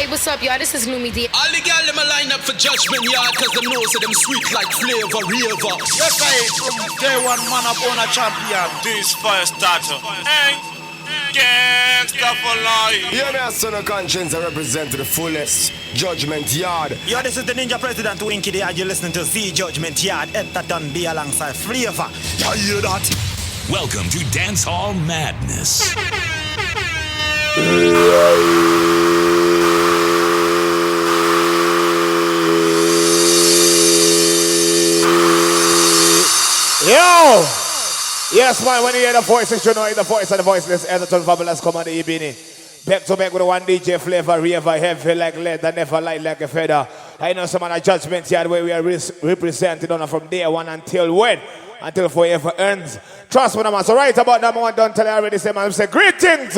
Hey, what's up, y'all? This is Lumi D. All the girls them a line up for Judgement, y'all, cause them know so them sweet like flavor, raver. Yes, I from day one man up on a champion. This fire starter. Hey, gangsta for life. Yeah, me a son of conscience, I represent to the fullest. Judgement Yard. Yo, this is the Ninja President Winky there. You're listening to Z Judgement Yard. Etaton be alongside Flavor. You hear that? Welcome to Dancehall Madness. Yo! Yes, man, when you hear the voices, you know the voice and the voiceless. Etaton Fabulous come on the evening. Back to back with one DJ flavor, raver, heavy like leather, never light like a feather. I know some of the Judgment Yard where we are represented on from day one until when? Until forever ends. Trust me, man. So right about that moment, don't tell you already, say, man, say greetings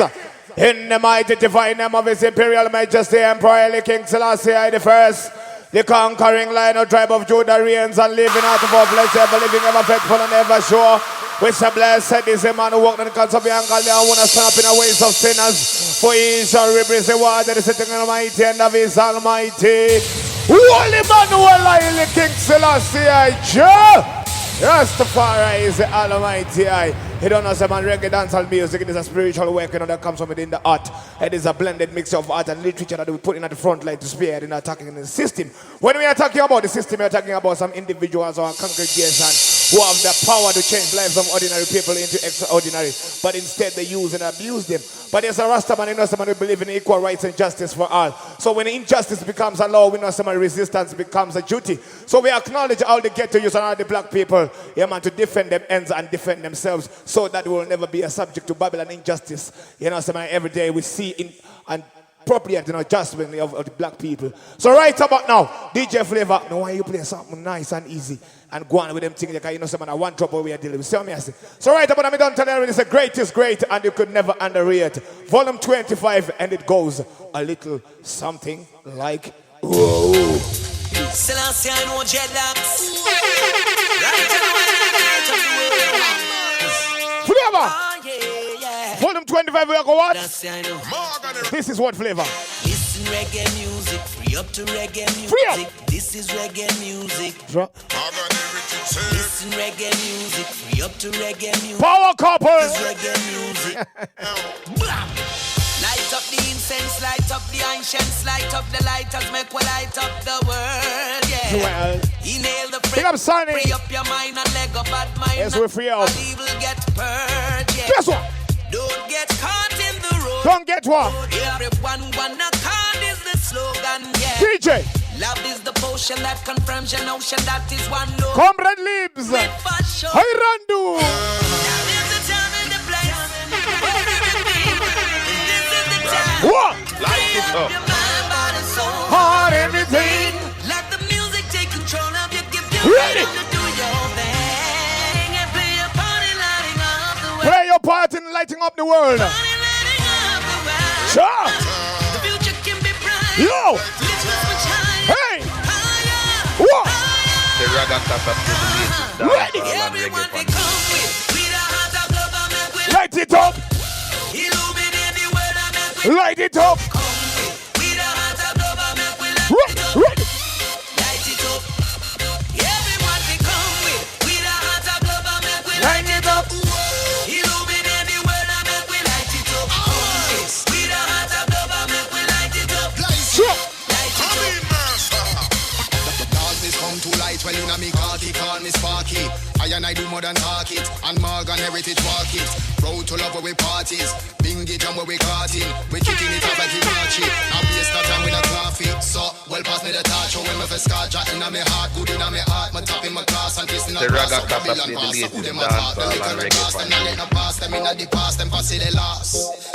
in the mighty divine name of His Imperial Majesty Emperor King Selassie I the First. The conquering line of tribe of Judah reigns and living out of our flesh, ever living, ever faithful and ever sure. Which a blessed is a man who walked on the cuts of the ankle, they want to stand up in the ways of sinners. For he shall replace the water, the sitting in the mighty end of his almighty. Holy man who alive, King Selassie I Jah. Rastafari is the almighty I. He don't know some reggae dancehall music. It is a spiritual work, you know, that comes from within the art. It is a blended mixture of art and literature that we put in at the front line to spear in attacking the system. When we are talking about the system, we are talking about some individuals or congregation who have the power to change lives of ordinary people into extraordinary, but instead they use and abuse them. But there's a Rastaman, you know, someone who believes in equal rights and justice for all. So when injustice becomes a law, we know some resistance becomes a duty. So we acknowledge all the ghetto youth and all the black people, yeah, man, to defend them ends and defend themselves, so that we will never be a subject to Babylon injustice. You know, somebody every day we see in and appropriate, you know, judgment of the black people. So right about now, DJ Flavor, no why you play something nice and easy and go on with them things, because you know somebody one trouble we are dealing with. See what I say? So right about now, me don't tell you, it's a greatest great and you could never underrate. Volume 25, and it goes a little something like whoa. Selassie, I know dreadlocks. Flavor! Oh, yeah. Volume 25, we are going what? I know. This is what flavor? Listen reggae music, free up to reggae music. Free up. This is reggae music. Drop. Listen reggae music, free up to reggae music. Power couple. This is reggae music. Light up the incense, light up the ancients, light up the lighters, make we light up the world, yeah. Well, inhale the big up Sonny. Free up your mind and leg up bad mind. Yes, we free up. And evil get purged, yeah. Guess what? Don't get caught in the road. Don't get what? Everyone wanna card is the slogan, yeah. DJ. Love is the potion that confirms your notion that is one love. Comrade Libs. Hey, Randu. Now there's the time and the place. This is the time. What? Light it up. Your mind, body, soul. Heart, everything. Let the music take control of you. Give you Ready. freedom to do your thing. And play your party lighting up the world. Play your part in lighting up the world. Party lighting up the world. Sure. The future can be bright. Yo. Lift us much higher. Hey. Higher. What? The ragga tata Ready. Everyone be come with the heart of love and make we Light it up. illuminate the world and make we Light it up. come with the heart of love and make we light it up. Ready. Light it up. Everyone be come with the heart of love and make we Light it up. illuminate the world and make we light it up. With the heart of love and make we light it up. Sure. Light it up. Darkness come to light when you know me cocky, call me Sparky. I and I do more than talk it, and Morgan heritage walk it. Road to love where we parties, bingy jam where we carting. We kicking it up like you watch it. Now waste no time with a coffee. So, well pass me the touch, show when me for scar jack in my heart, good in my heart. My top in my class and kissing The a ragga glass. tata play the latest dancehall and reggae Them not get no pass, them in the past, them pass it the last.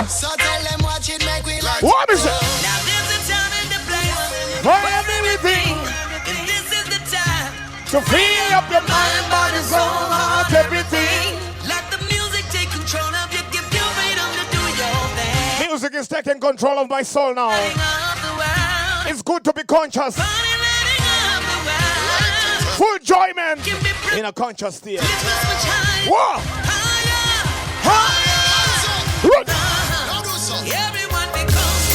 So tell them watch it, make we like. What is it? Now there's a time and the place For everything. and this is the time. To free up your mind, body, soul, heart, everything. Let the music take control of you. Give you freedom to do your thing. Music is taking control of my soul now. Lighting up the world. It's good to be conscious. Party lighting up the world. Full enjoyment Can be bright. in a conscious state. Lift us much higher. Whoa! Higher. Run. Everyone becomes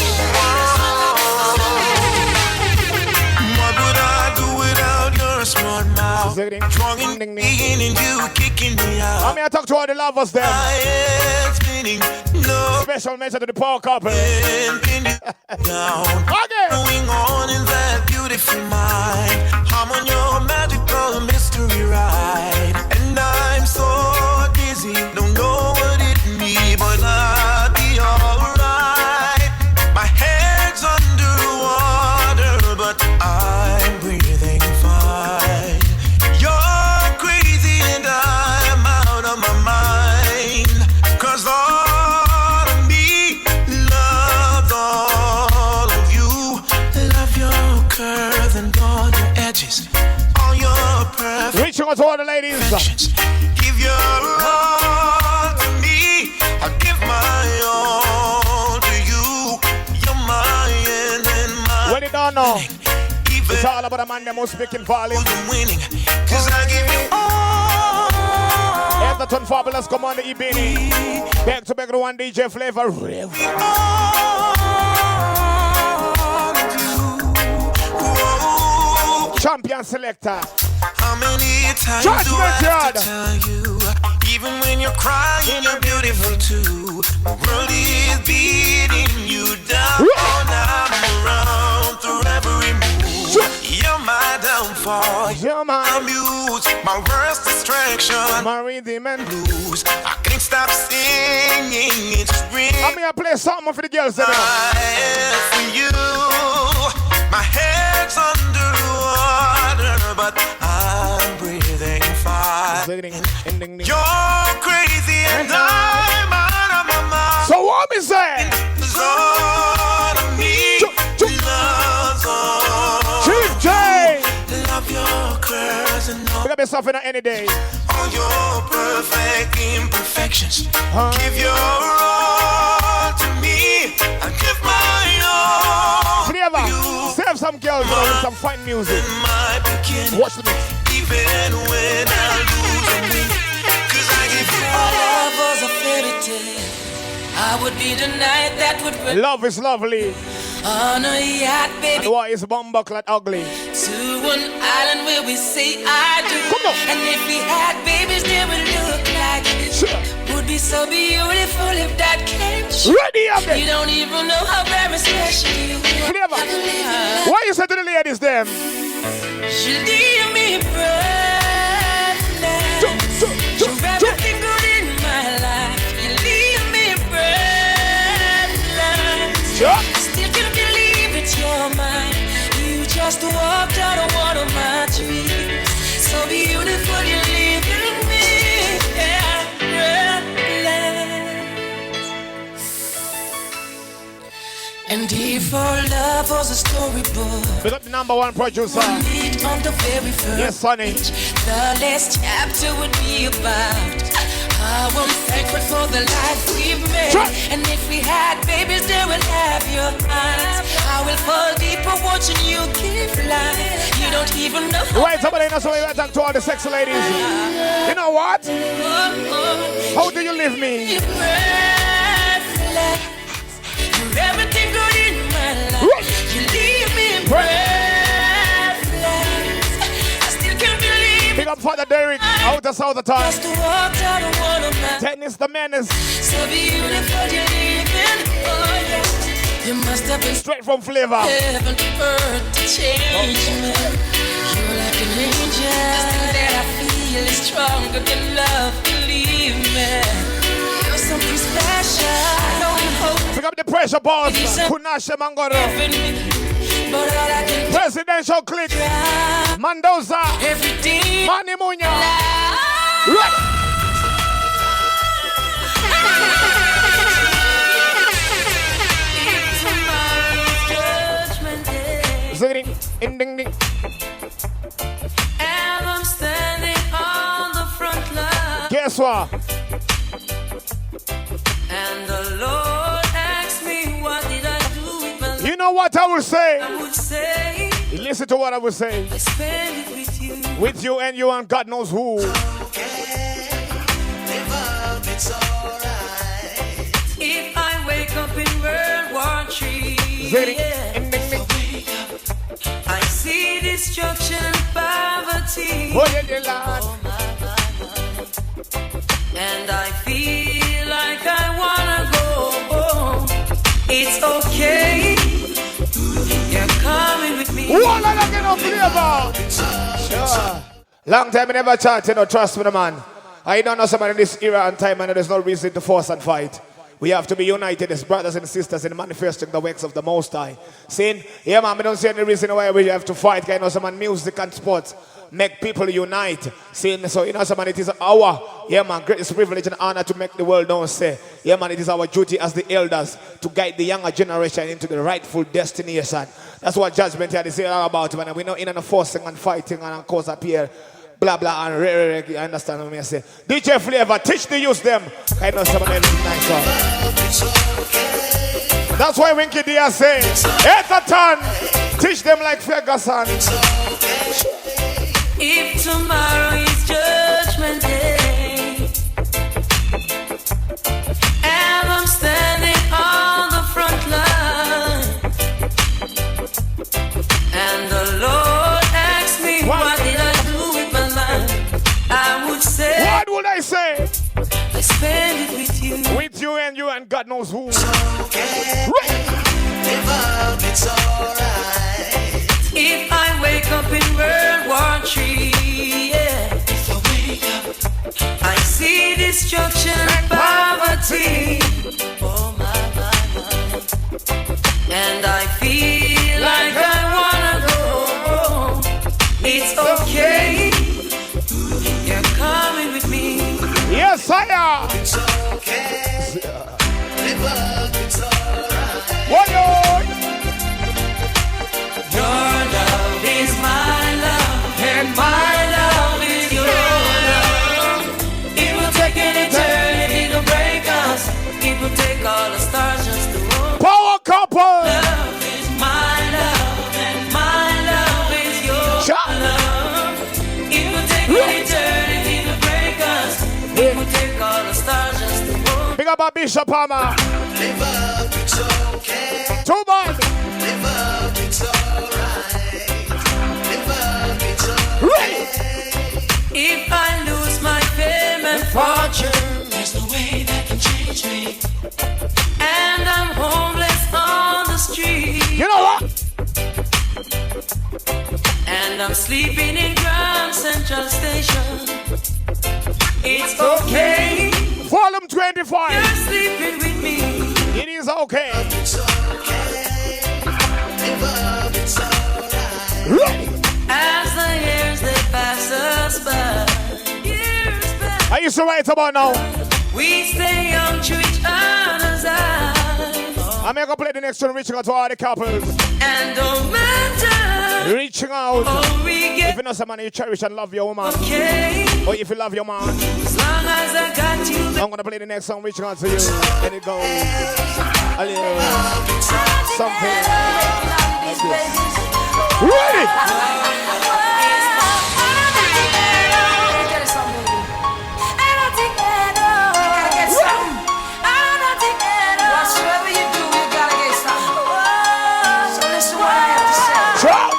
Drawing me in and you kicking me out. I'm here to talk to all the lovers there. My head spinning, no. Special mention to the poor couple. Pin you down. Okay. Going on in that beautiful mind. I'm on your magical mystery ride. And I'm so dizzy, don't know what it means, but I'll be alright. My head's underwater, but I'm breathing fine. You're crazy and I'm out of my mind. 'Cause all of me loves all of you. Love your curves and all your edges, all your perfect. Reaching out to all the ladies. Give your all to me. I give my all to you. You're my end and my When you don't know, even it's all about a man that most speaking volume. I'm winning. 'Cause I give you all. Everton Fabulous, come on the Ibini. Back to back to one DJ Flavor. All of you. Whoa. Champion selector. How many times do I Judgement, have to Yard. tell you? Even when you're crying, you're beautiful too. The world is beating you down. I'm around through every move. You're my downfall. Yeah, My man. muse, my worst distraction. My rhythm and Blues. I can't stop singing. It's ring. I'm gonna play something for the girls today. For you, my head's underwater, but I'm breathing fine. You're crazy and I'm out of my mind. So what me say? It's all of me, love's all. Chief J. Love your curves and all. We gotta be something any day. All your perfect imperfections. Give your all to me. I give my all. Flavor, You save some girls with some fine music. in my beginning. Watch the mix. Even when I lose a me. 'Cause I give you all. Love was a fairy tale. I would be the night that would bring Love is lovely. on a yacht, baby, And why is bumbuckle ugly? to an island where we say I do. Come on. And if we had babies, they would look like this. Sure. Would be so beautiful if that came true. Ready up You there. don't even know how very special you are. Flavor. I believe in love. Why you say to the ladies them? You leave me breathless. You're everything good in my life. You leave me breathless. Sure. Still can't believe it's your mind. You just walked out of one of my dreams. So beautiful, you live in me. Yeah, breathless. And if our love was a storybook, We got the #1 producer. meet on the very first Yes, honey. page, the last chapter would be about how I'm thankful for the life we've made. Try. And if we had babies, they will have your eyes. I will fall deeper watching you give life. You don't even know Wait, somebody knows so we better talk to all the sexy ladies. You know what? How do you leave me? You're breathless. You're everything good in my life. You leave me breathless. I still can't believe Big up Father Derek, out of South of town. just walked out of one of my Dennis the Menace, so beautiful you living. Oh yeah, you must have been straight from Flavor. heaven to earth to change me. You're like an angel. This thing that I feel is stronger than love. Believe me, you're something special. I don't hope Pick up the pressure boss, Kunashe Mangoro, in me, but all I can Presidential Click, try Mendoza, every day. Manny Munya. Life. Right. Judgment Day. Zing, ding, ding, ding. And I'm standing on the front line. Guess what? And the Lord asked me, what did I do with my life? You know what I will say? I would say, Listen to what I will say. I spend it with you. With you and you and God knows who. If I wake up in World War III, Zing, yeah, ding, ding, ding. I see destruction and poverty. poverty. Oh, yeah, Lord. And I feel like I wanna go home. It's okay. You're coming with me. What are you gonna flavor? Sure. Long time I never chat, you know, trust me, man. I don't know somebody in this era and time, and there's no reason to force and fight. We have to be united as brothers and sisters in manifesting the works of the Most High. Saying, yeah, man, we don't see any reason why we have to fight. You know, some music and sports make people unite. Saying, so, you know, someone, it is our, yeah, man, greatest privilege and honor to make the world know, say, yeah, man, it is our duty as the elders to guide the younger generation into the rightful destination. That's what Judgement here is all about, man. We're not in and forcing and fighting and of course appear. Blah blah and I understand what I say. DJ Flavor, teach the youth them. I know someone everything nice one. That's why Winky Dia say, Ethan, teach them like Ferguson. If tomorrow is Judgment Day, and I'm standing on the front line, and the Lord asks me what did I do with my life, I would say, what would I say? I spend it with you. With you and God knows who. It's okay. Give up, it's alright. If I wake up in World War III, yeah. If I wake up, I see destruction and poverty. Oh my. And I feel like I wanna go home. It's okay. You're coming with me. Yes, I am. it's okay. Live up, it's alright. What Your love is my love, and my love is your love. It will take an eternity to break us. It will take all the stars just to hold. Power couple. Love is my love, and my love is your love. It will take an eternity to break us. It will take all the stars just to hold. Big up a Bishop Hammer. Live up, it's okay. Too bad. Live up, it's alright. Live up, it's alright. If I lose my fame and fortune, There's no way that can change me. and I'm homeless on the street, You know what? and I'm sleeping in Grand Central Station, it's okay. Volume 25. You're sleeping with me. It is okay. It's okay. Live up, it's alright. As the years they pass us by, years pass, I used to write about now. we stay young to each other's eyes, I'm going to play the next one, reaching out to all the couples. and no matter Reaching out. how we If get, you know someone you cherish and love your woman, okay. or if you love your man, As long as I got you, I'm gonna play the next song, reaching out to you. And it goes a little something like this. Ready? Drop.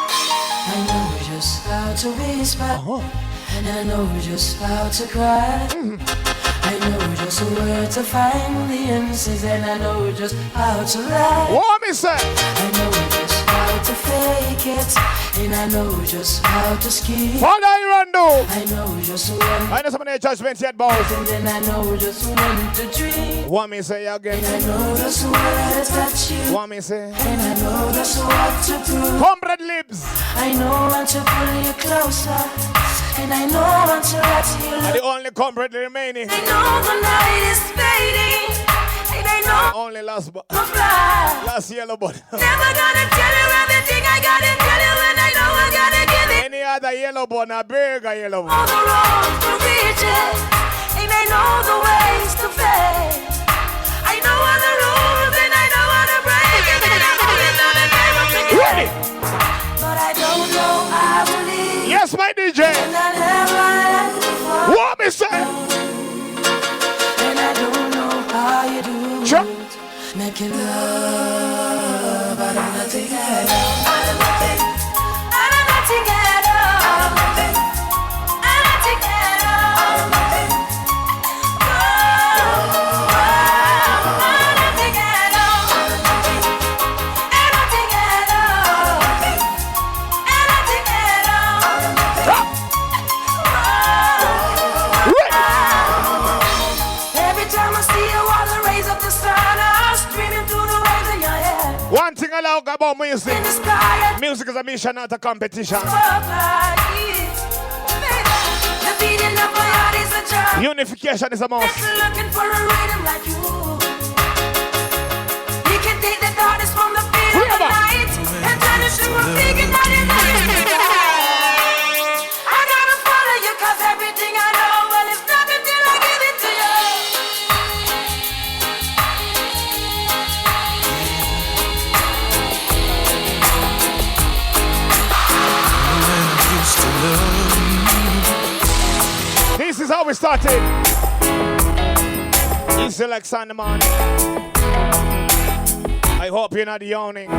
I know just how to whisper, and I know just how to cry. I know just where to find the answers, and I know just how to lie. What me say? I know just how to fake it, and I know just how to scheme. What I run do? I know just when, I know some of the judgment yet, boss. and then I know just when to dream. What me say again? I know just where to touch you, What me say? and I know just what to prove. Comrade lips. I know when to pull you closer, and I know when to let you And look. the only comrade remaining. I know the night is fading, and I know Only last fly. last yellow bud. Never gonna tell you everything I gotta tell you, and I know I gotta give it. Any other yellow bud, a bigger yellow bud. All the road to reach it, and I know the ways to fail. I know all the rules, and I know how to break it, and I know it's not a game of the game. Ready? But I don't know how to leave, Yes, my DJ. and I never had before. What me say? And I don't know how you do Sure. it. Making love out of nothing at all. Out of nothing. Out of nothing at all. out about music. Music is a mission, not a competition. Unification is a must. Looking for a rhythm like you. You can take the darkness from the fear of the night and turn it to a big night. I gotta follow you 'cause everything I know, well, it's nothing till I give it to you. This is how we started. Easy like Sunday morning. I hope you're not yawning.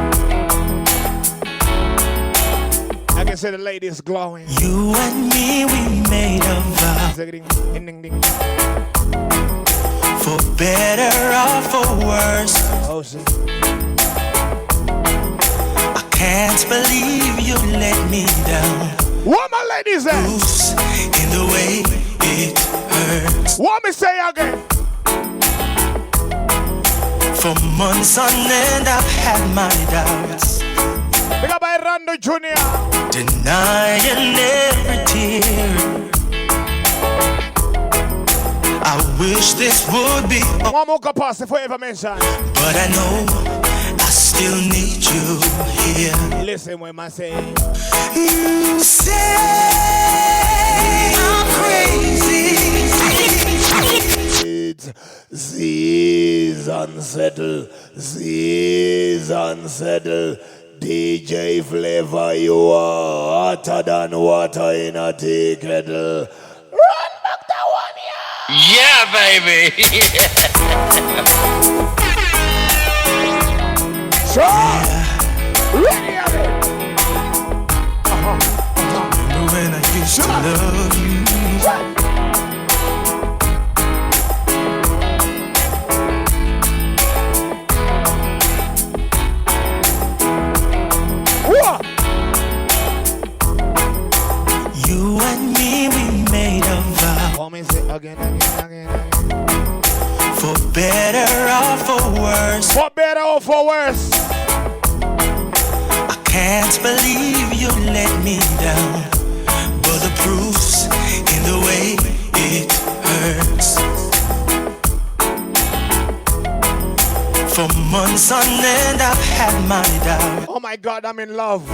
I can see the ladies glowing. You and me, we made a vow. For better or for worse. Oh, shit. I can't believe you let me down. What my ladies say? In the way it hurts. What me say again? For months on end, I've had my doubts. Pick up by Rando Jr. Denying every tear. I wish this would be one more capacity for ever mention. But I know I still need you here. Listen when I say. You say I'm crazy. Z's unsettled. Z's unsettled. DJ Flavor, you are hotter than water in a tea kettle. Run back that one, yeah. Yeah, baby. Sure. Ready of it. Remember when I used to love you? What? You and me, we made a vow. Again. For better or for worse. For better or for worse. I can't believe you let me down. But the proof's in the way it hurts. For months on end, I've had my doubt. Oh my God, I'm in love.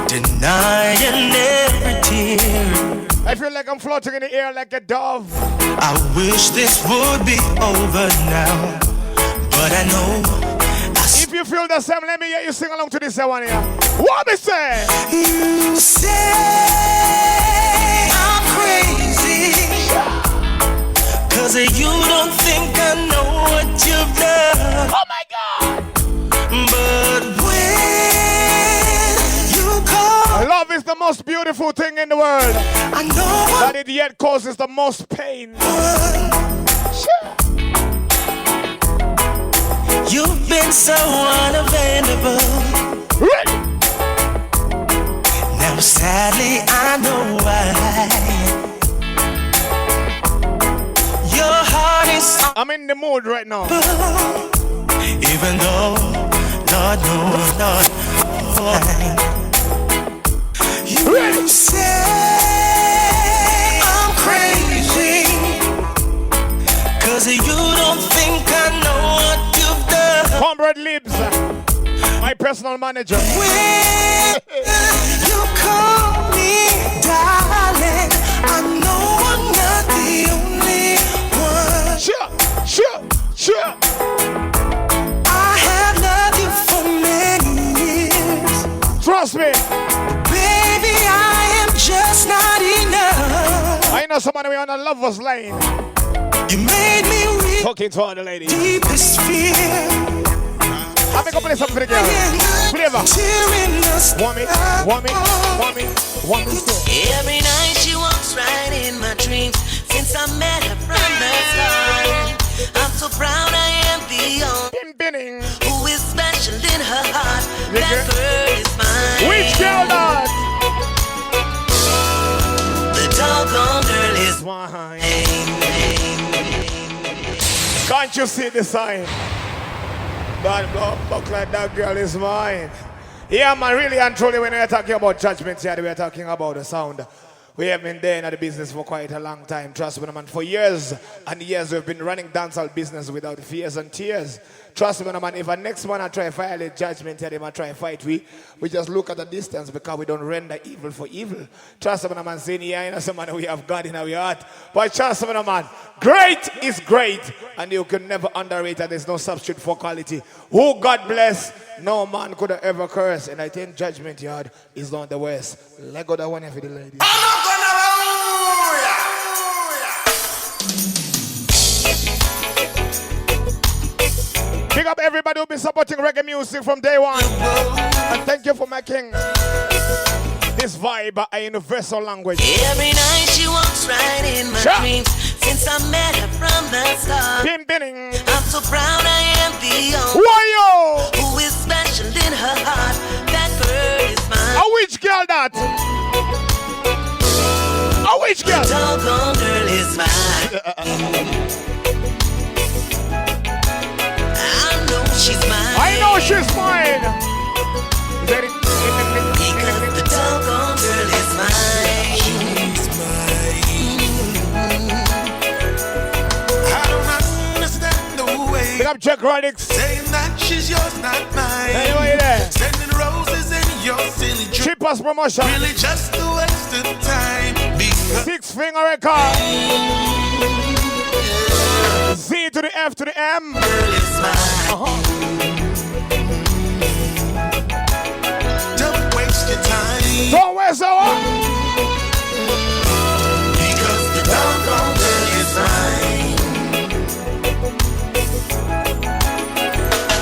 Denying every tear. I feel like I'm floating in the air like a dove. I wish this would be over now. But I know if you feel the same, let me hear you sing along to this one here. What me say? You say I'm crazy. 'Cause you don't think I know what you've done. Oh my God. But when you call, love is the most beautiful thing in the world. I know that it yet causes the most pain. You've been so unavailable. Ready. Now sadly I know why. Your heart is I'm in the mood right now. Even though Lord knows not why. You say I'm crazy 'cause you don't think I know what you've done. Cornbread Libs, my personal manager. When you call me darling, I know I'm not the only one. Sure. I have loved you for many years. Trust me. Baby, I am just not enough. I know somebody on a lover's lane. You made me real. Talking to all the ladies. Deepest fear. I'm gonna play something for the girl. Flavor. Want me. Every night she walks right in my dreams. Since I met her from the start, I'm so proud I am the only who is special in her heart. That girl is mine. Which girl not? The doggone girl is mine. Can't you see the sign? Bad buck like that girl is mine. Yeah, man, really and truly, when we're talking about judgment here, we're talking about the sound. We have been there in the business for quite a long time. Trust me, man. For years and years, we've been running dancehall business without fears and tears. Trust me, man. If a next man I try to violate judgment here, they might try to fight we just look at the distance because we don't render evil for evil. Trust me, man. Saying, yeah, you know, some man, we have God in our heart. But trust me, man. Great is great, and you can never underrate it. There's no substitute for quality. Who God bless, no man could have ever curse. And I think judgment yard is not the worst. Let go that one for the ladies. Big up everybody who'll be supporting reggae music from day one. And thank you for making this vibe a universal language. Every night she walks right in my dreams. Since I met her from the start, I'm so proud I am the only who is special in her heart. That girl is mine. A which girl that? A which girl? The doggone girl is mine. I know she's mine. Because the doggone girl is mine. She's mine. I don't understand the way. Big up Jack Rodix. Saying that she's yours, not mine. Anyway, there. Sending roses in your silly dress. Cheapest promotion. Really just a waste of time. Because 6 finger record. Z to the F to the M. Don't waste your time. Don't waste our. Because the doggone girl is mine.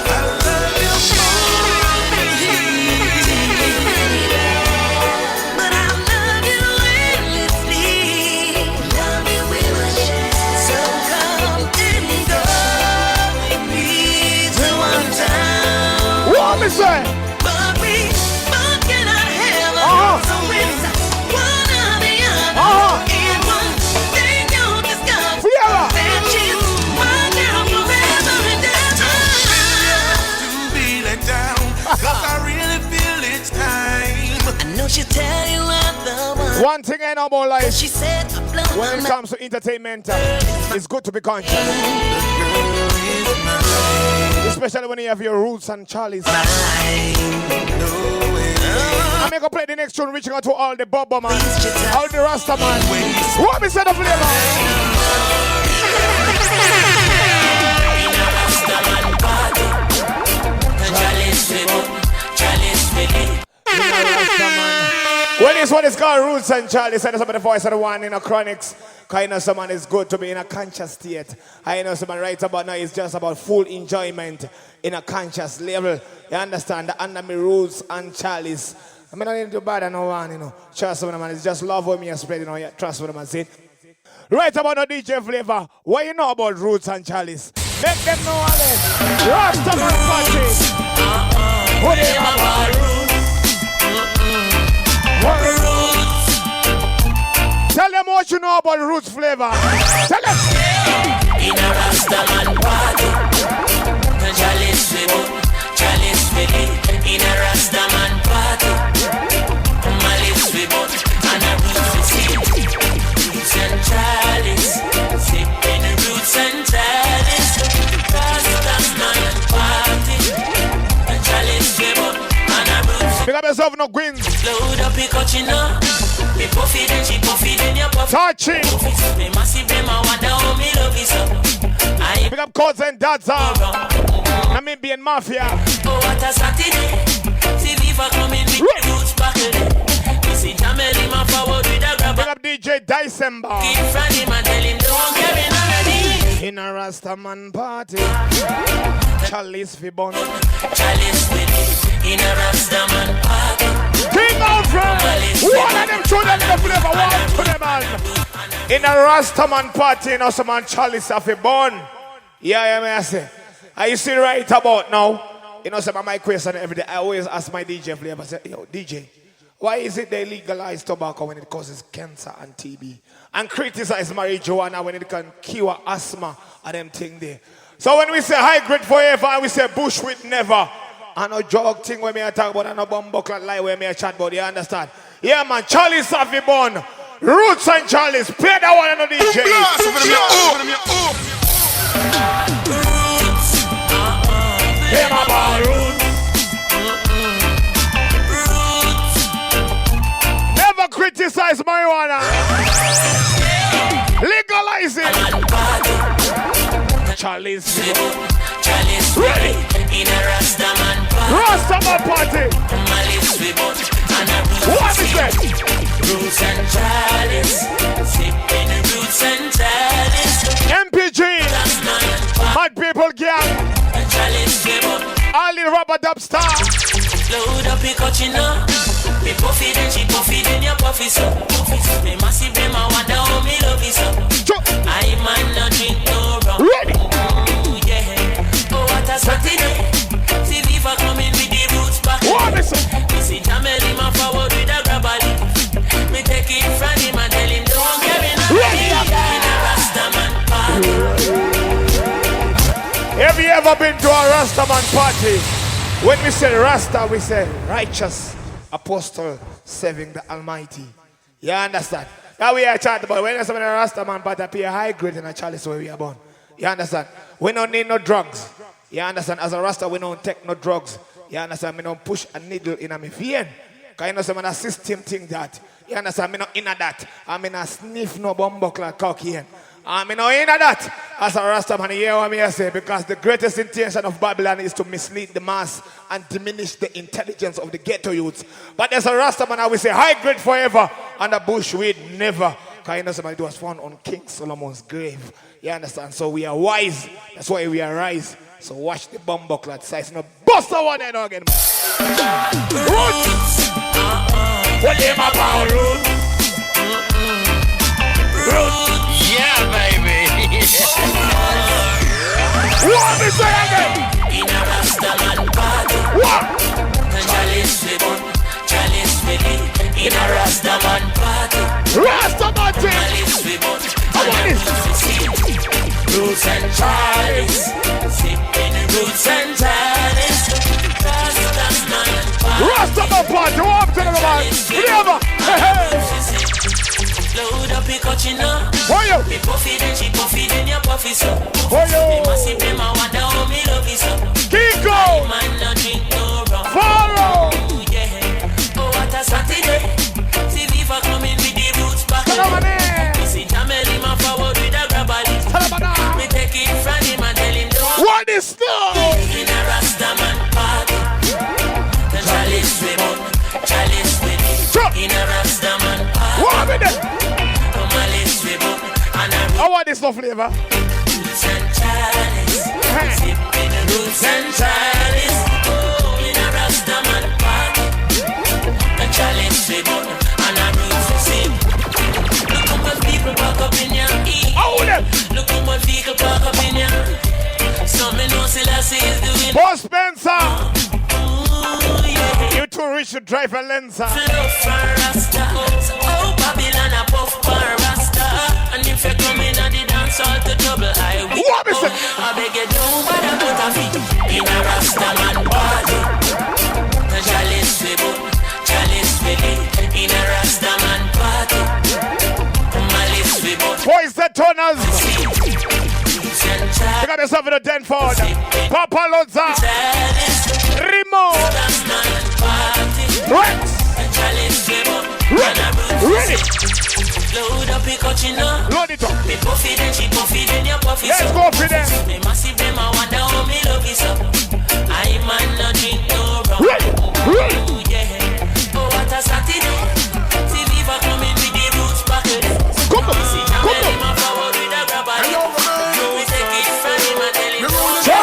I love you but I love you endlessly. Love you with a share. So come and go with me to one town. What me say? But we both cannot have so it's one or the other. And one thing you'll discover that she's my girl forever and ever. to be let down. Cause I really feel it's time. I know she'll tell you I'm the one. One thing I know about life. She said When it comes to entertainment, it's good to be conscious. Especially when you have your roots and Charlie's. I'm going to play the next tune reaching out to all the Bubba man, all the Rasta man. What me say the flavor? Well, this one is called Roots and Charlie. Said some of the voice of the one in a chronics. I know someone is good to be in a conscious state. I know someone right about now is just about full enjoyment in a conscious level. You understand? The under me Roots and Charlie's. I mean, I don't need to bother no one, you know. Trust me, man. It's just love with me and spread, you know. Yeah, trust me, man. See? Right about the DJ Flavor. What you know about Roots and Charlie's? Let them know all this. Rastaman party. What they about Roots? Tell them what you know about Roots Flavor. Tell them. In a Rastaman party, Chalice in a Rastaman party, Malice we bought and a Roots we see. Roots and Chalice, sipping Roots and Chalice, Rastaman party, Chalice we bought and a Roots. Pick up yourself, no queens. Load up your cochino. Me puffy then she puffy then you puffy. Touching. Me massive them I wonder how me love you so. Pick up Codes and Dads. Namibian Mafia. Oh what a Saturday. See Viva coming with the Roots buckle. You see Jamel in my forward with a grabber. Pick up DJ December. Keep from him and tell him don't carry already. In a Rastaman party. Chalice Fibon. Chalice with in a Rastaman party. King out from one of them children in the flavor. One to them man. In a Rastaman party, you know, some man Chalice of a bun. Yeah, may I say. Are you still right about now? You know, some of my question every day. I always ask my DJ Flavor, I say, yo, DJ, why is it they legalize tobacco when it causes cancer and TB? And criticize marijuana when it can cure asthma and them thing there. So when we say high grade forever and we say bush with never, I no joke thing when me I talk about and no bumbuckler lie when me I chat about, you understand? Yeah man, Charlie Savvy Bun, Roots and Charlie's, play that one on the DJ. Play my ball, Roots. Never criticize marijuana. Legalize it. Charlie's ready in a Rastaman party. What is that? Roots and Charlie's, sipping Roots and Charlie's. MPG, Mad People Gang, all the rubber dub star. Load up your cochino. Me puffy then she puffy then you puffy so. Me massive them I wonder how me love you so. I man not drink no rum. Ready? Yeah. Oh what a Saturday. See Viva coming with the roots back. What is it? Me see Jamel him a forward with a grabber. Me take it from him and tell him don't get me nothing. In a Rastaman party. Have you ever been to a Rastaman party? When we say Rasta, we say righteous apostle serving the Almighty. You understand? Now we are chatting about when somebody Rasta man but appear high grade in a chalice where we are born. You understand? We don't need no drugs. You understand? As a Rasta, we don't take no drugs. You understand? We don't push a needle in a me vein. Because you know some of the system think that. You understand? Me not in that. I mean I sniff no bumbuckler cocaine. I mean not in that. As a Rasta man, you hear what I say? Because the greatest intention of Babylon is to mislead the mass and diminish the intelligence of the ghetto youths. But as a Rasta man, I will say high grade forever and a bush weed never. Because you know somebody was found on King Solomon's grave. You understand? So we are wise. That's why we are rise. So watch the bumbuckler size. No bust a one head again. Roots! What am I about roots? Roots! Yeah, baby. What is that again? In a Rastaman party. What? Chalice in a Rastaman party. Rastaman party. How about this? Roots and Charlie's. Sipping Roots and Charlie's. Rastaman party. What up to the man? Never. Load up your cochino. Oh yo. Me puffy then she puffy then you puffy so. Oh yo. Me massive them I wonder how me love you so. Kiko. Man not drink no rum. Follow. Yeah. Oh what a Saturday. See Viva coming with the roots back. Me see Jamel him a forward with a grabber. Me take it from him and tell him don't. What is that? In a Rastaman party. The chalice with it. Chalice with it. In a Rastaman party. What with it? I want this no flavor. Roots and Charlie's, sipping Roots and Charlie's. Oh, in a Rastaman party, a chalice we burn and a roots we sip. Look how much people walk up in your ear. Look how much people walk up in your. Some me know Selassie is doing. Boss Spencer, yeah. You too rich to drive a Lenza. Flow for Rasta, oh Babylon a puff for Rasta. And if you come in and the dance all to trouble, I will. What is it? I beg you don't bother put a feet in a Rastaman party. The chalice we book, chalice we lit in a Rastaman party. Malice we book. Boys the toners. You got yourself in a Denford. Papa Lonza. Remo. Rex. Ready. Load up your cochino. Load it up. Me puffy then she puffy then you puffy. Let's go for them. Me massive them I wonder how me love you so. I man not drink no rum. Ready. Yeah. Oh what a Saturday. See Viva coming with the roots back. Come on. See Jamel him a forward with a grabber. We take it from him and tell him. When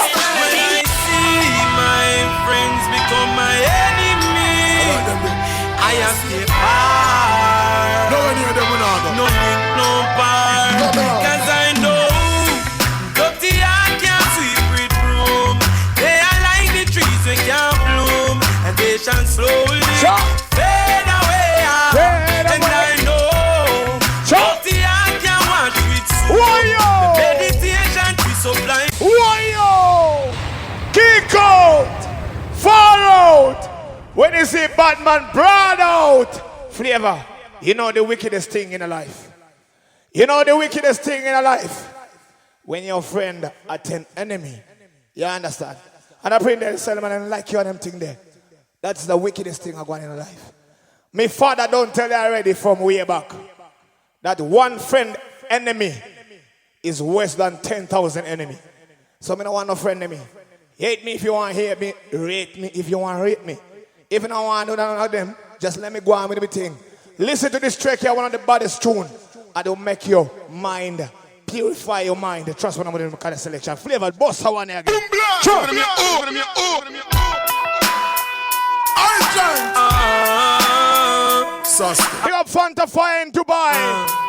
I see my friends become my enemy, I escape hard. No link, no bar. Cause I know Dirty I can't sweep with broom. see Batman brought out Flavor. You know the wickedest thing in a life. You know the wickedest thing in a life. When your friend attend enemy. You understand? And I pray that Solomon and like you and them thing there. That's the wickedest thing I want in a life. My father don't tell you already from way back that one friend enemy is worse than 10,000 enemy. So I don't want no friend enemy. Hate me if you want to hate me. Rate me if you want to rate me. If you don't want to do none of them, just let me go on with the thing. Listen to this track here, one of the baddest tune. I don't make your mind, purify your mind. Trust me, I'm going to kind of selection. Flavor, boss, I want to again. Sure. Pick up Fanta Fire in Dubai.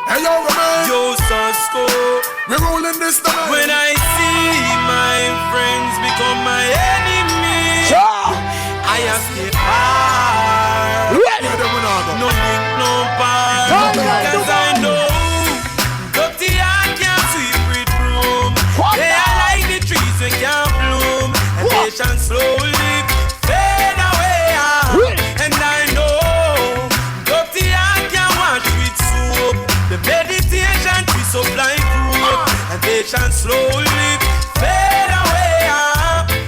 Hey yo, man. Yo, Sasko. We're rolling this time. When I see my friends become my enemy, I escape hard. No link, no bar. Cause I know dirty heart can't sweep with broom. They are like the trees that can't bloom, and they shall slowly fade away. And I know dirty heart can't wash with soap. The meditation we supply proof, and they shall slowly fade away.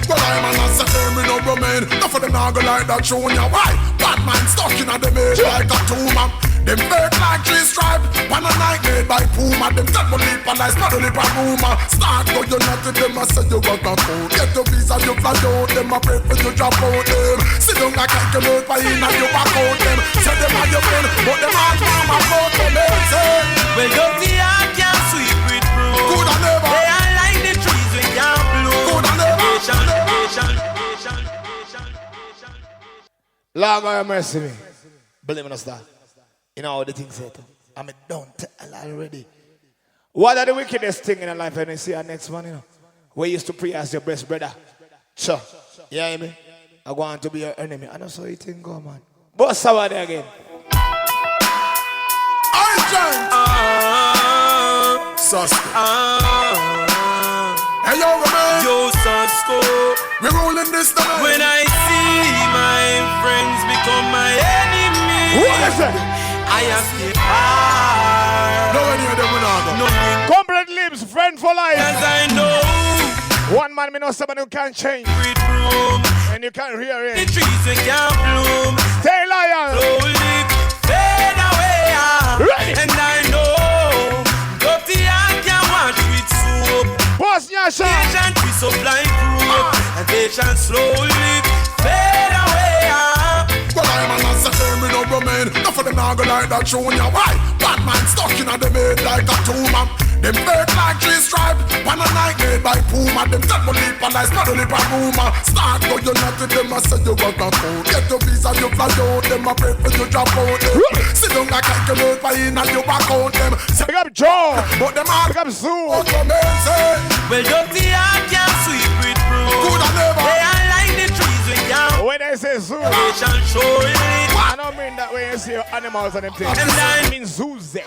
Well, I'm an answer, me no remain. Enough of them now go like that show ya. Why? Bad man stuck in a them age like a tumor. Them fake like tree stripe, one a night made by Puma. Them tell me leap and I start to leap a rumor. Start go you not to them, I say you got a phone. Get your visa, you fly out them, I pray for you drop out them. Sit down like I can load by in and you back out them. Say them how you been, but them all come and vote for me. Well, dirty heart can't sweep with broom. Good and never. They are like the trees we can't bloom. Good and never. Lord have mercy me. Believe in us that. You know how the thing said. I'm a don't tell already. What are the wickedest thing in your life? And you see our next one, you know. We used to pray as your best brother. Sure. You hear me? I want to be your enemy. I know so you think go, man. Boss somebody again. Hey yo, man. Yo, Sasko. We're rolling this time. When I see my friends become my enemy, What is it? I escape hard. No any of them will not go. No. Complete lips, friend for life. As I know. One man, me know someone who can't change. With room. And you can't hear it. The trees we can't bloom. Stay loyal. Slowly fade away. Ready. And I know dirty heart can wash with soap. Boss Nyasha. Patient we supply proof. And patient slowly fade away. Well, I'm an answer, me no remain. Enough of them now go like that show ya. Why? Bad man stuck in a them head like a tumor. Them fake like tree stripe, one a night made by Puma. Them tell me leap and I start to leap a rumor. Start go you not to them, I say you got a phone. Get your visa, you fly out them, I pray for you drop out them. Sit down like I can load by in and you back out them. Pick up Joe. But them all Pick up Zoo. well, dirty heart can't sweep with broom. Good and never. They are like the trees we can't. When I say zoo, They shall show it. I don't mean that when you see animals and them things. I mean zoos there.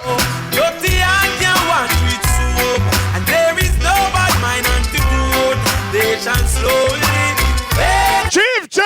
Dirty heart can wash with soap, and there is no bad mind unto good. They shall slowly fade. Chief J!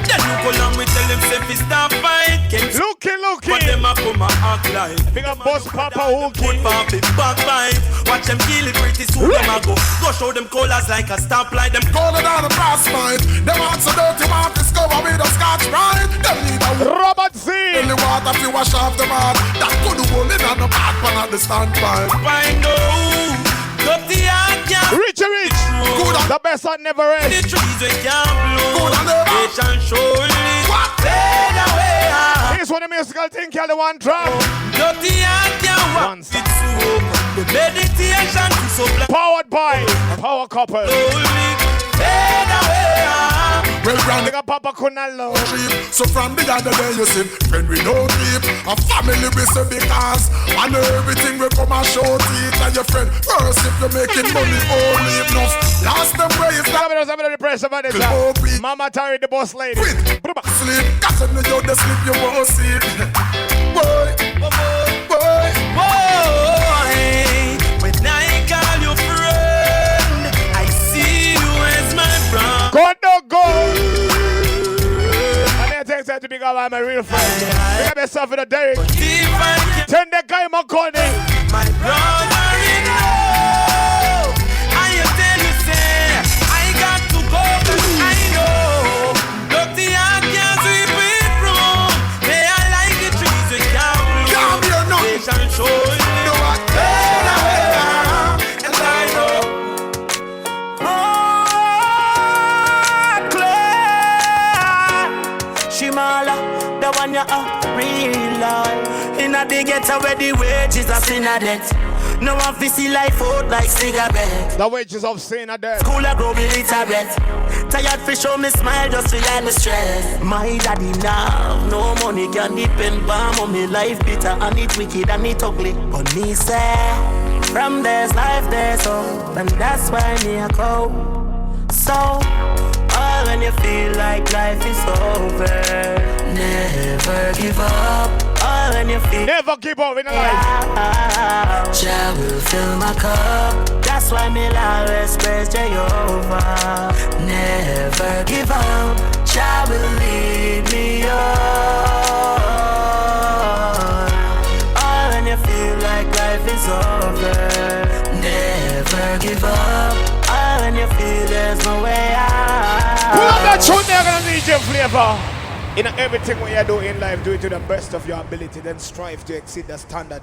Then you go along with tell them say fi stop fight. Looky. But them a come a act like Big up Boss Papa Hookie. Put papi backbite. Watch them kill it pretty soon. Them a go show them colors like a stoplight. Them color down the brass fight. Them hearts so dirty, want to discover with a scotch bride. Them need a Robert Z. only water fi wash off the man. That good wool in on the back pan at the standpipe. I know dirty heart can't Rich. good and The best that never the ends. trees we can't bloom. Good and never. They shall surely fade away. Here's one of the musical thing called the one drop. Dirty heart can't One walk with soap. The meditation to supply Powered by Power Couple. slowly fade away. Well, brand Big up Papa Kunalo. trip. So from the other day you see, when we don't keep a family we say because and everything will come and show teeth and your friend. First if you're making money, only enough. Last them way is like I'm going to press about this. Mama Tari, the boss lady. quit. Sleep, cause when you don't sleep you won't see it. Boy, boy. Boy, when I call you friend, I see you as my brother. Go. And then takes time to big up my real friend. Big up yourself in the Derek. Turn the guy Makoni. My brother-in-law, I tell you, say, I got to go, cause I know. Look, the eye can't sweep it wrong. They are like the trees that can't be no. They shall show you. No, I and I know. Oh, Claire, Shimala, the one you real life. Inna the ghetto where the wages are sin a debt. No one fi see life out like cigarette. The wages of sin are dead. School a grow me literate. Tired fi show me smile just to hide me stress. My daddy now, no money can depend on me. Life bitter and it wicked and it ugly. But me say, from there's life there's hope, and that's why me a go. So, all when you feel like life is over, never give up. All when you feel never give up in life. Jah will fill my cup. That's why me always praise Jehovah. Never give up. Jah will lead me on. All when you feel like life is over, never give up. All when you feel there's no way out. Pull up that tune there, gonna DJ Flavor. In everything what you do in life, do it to the best of your ability, then strive to exceed the standard.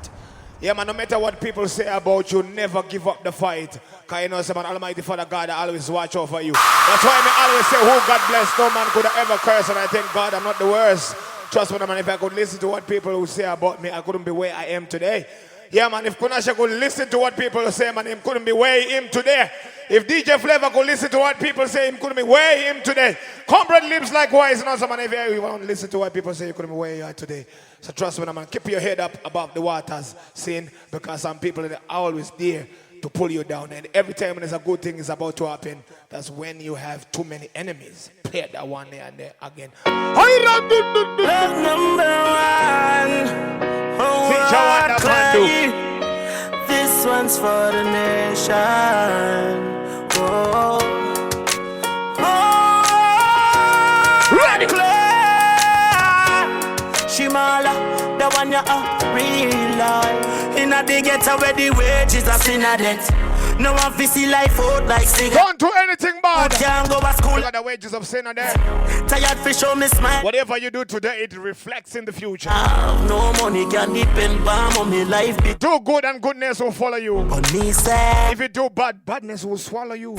Yeah, man, no matter what people say about you, never give up the fight. Because you know, man, Almighty Father God always watch over you. That's why I always say, who God bless, no man could ever curse. And I thank God I'm not the worst. Trust me, man, if I could listen to what people who say about me, I couldn't be where I am today. Yeah, man, if Kunasha could listen to what people say, man, him couldn't be where he am today. If DJ Flavor could listen to what people say, him couldn't be where he am today. Comrade lives likewise. And also, man, if you want to listen to what people say, you couldn't be where you are today. So trust me, man, keep your head up above the waters, seeing, because some people are always there to pull you down. And every time when there's a good thing is about to happen, that's when you have too many enemies. Play that one there and there again. Love number one. This one's for the nation. Oh, ready. Shimala, the one you real life. Inna the ghetto where the wages are sin a debt. No one fi see life out like cigarette. Don't do anything bad. Can't go to school. Look at the wages of sin are there. Tired fi show me smile. Whatever you do today, it reflects in the future. No money can depend on me life. Do good and goodness will follow you. On me say, if you do bad, badness will swallow you.